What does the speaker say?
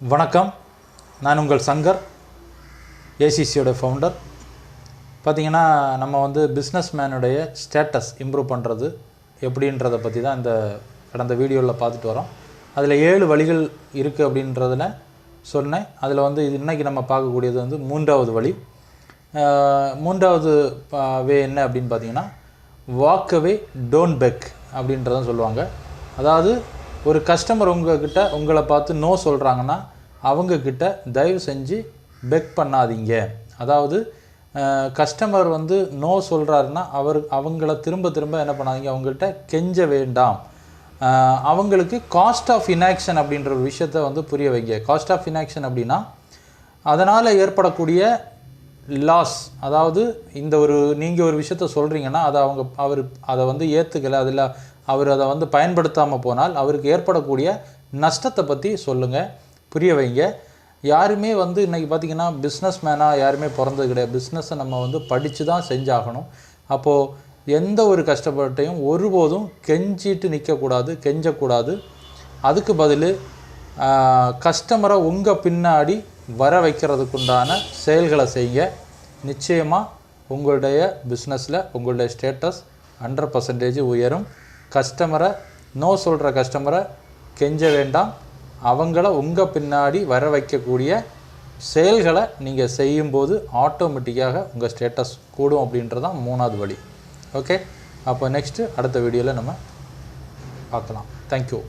வணக்கம், நான் உங்கள் சங்கர், ஏசிசியோட ஃபவுண்டர். பார்த்திங்கன்னா நம்ம வந்து பிஸ்னஸ் மேனுடைய ஸ்டேட்டஸ் இம்ப்ரூவ் பண்ணுறது எப்படின்றத பற்றி தான் இந்த கடந்த வீடியோவில் பார்த்துட்டு வரோம். அதில் 7 வழிகள் இருக்குது அப்படின்றதில் சொன்னேன். அதில் வந்து இன்றைக்கி நம்ம பார்க்கக்கூடியது வந்து 3வது வழி. 3வது வே என்ன அப்படின்னு பார்த்திங்கன்னா, வாக் அவே டோன்ட் பெக் அப்படின்றதான் சொல்லுவாங்க. அதாவது ஒரு கஸ்டமர் உங்களை பார்த்து நோ சொல்கிறாங்கன்னா அவங்கக்கிட்ட தயவு செஞ்சு பெக் பண்ணாதீங்க. அதாவது கஸ்டமர் வந்து நோ சொல்கிறாருன்னா அவங்கள திரும்ப என்ன பண்ணாதீங்க, அவங்கள்ட்ட கெஞ்ச வேண்டாம். அவங்களுக்கு காஸ்ட் ஆஃப் இன்ஆக்ஷன் அப்படின்ற ஒரு விஷயத்தை வந்து புரிய வைங்க. காஸ்ட் ஆஃப் இன்ஆக்ஷன் அப்படின்னா அதனால் ஏற்படக்கூடிய லாஸ். அதாவது நீங்கள் ஒரு விஷயத்த சொல்கிறீங்கன்னா அவர் அதை வந்து ஏற்றுக்கலை, அதில் அவர் அதை வந்து பயன்படுத்தாமல் போனால் அவருக்கு ஏற்படக்கூடிய நஷ்டத்தை பற்றி சொல்லுங்கள், புரிய வைங்க. யாருமே வந்து இன்றைக்கி பார்த்திங்கன்னா பிஸ்னஸ் மேனாக யாருமே பிறந்தது கிடையாது. பிஸ்னஸை நம்ம வந்து படித்து தான் செஞ்சாகணும். அப்போது எந்த ஒரு கஷ்டப்பட்டையும் ஒருபோதும் கெஞ்சக்கூடாது. அதுக்கு பதில் கஸ்டமரை உங்கள் பின்னாடி வர வைக்கிறதுக்குண்டான செயல்களை செய்யுங்க. நிச்சயமாக உங்களுடைய பிஸ்னஸில் உங்களுடைய ஸ்டேட்டஸ் 100% உயரும். நோ சொல்கிற கஸ்டமரை கெஞ்ச வேண்டாம். அவங்கள உங்கள் பின்னாடி வர வைக்கக்கூடிய செயல்களை நீங்கள் செய்யும்போது ஆட்டோமேட்டிக்காக உங்கள் ஸ்டேட்டஸ் கூடும் அப்படின்றதான் 3வது வழி. ஓகே, அப்போ நெக்ஸ்ட்டு அடுத்த வீடியோவில் நம்ம பார்க்கலாம். தேங்க்யூ.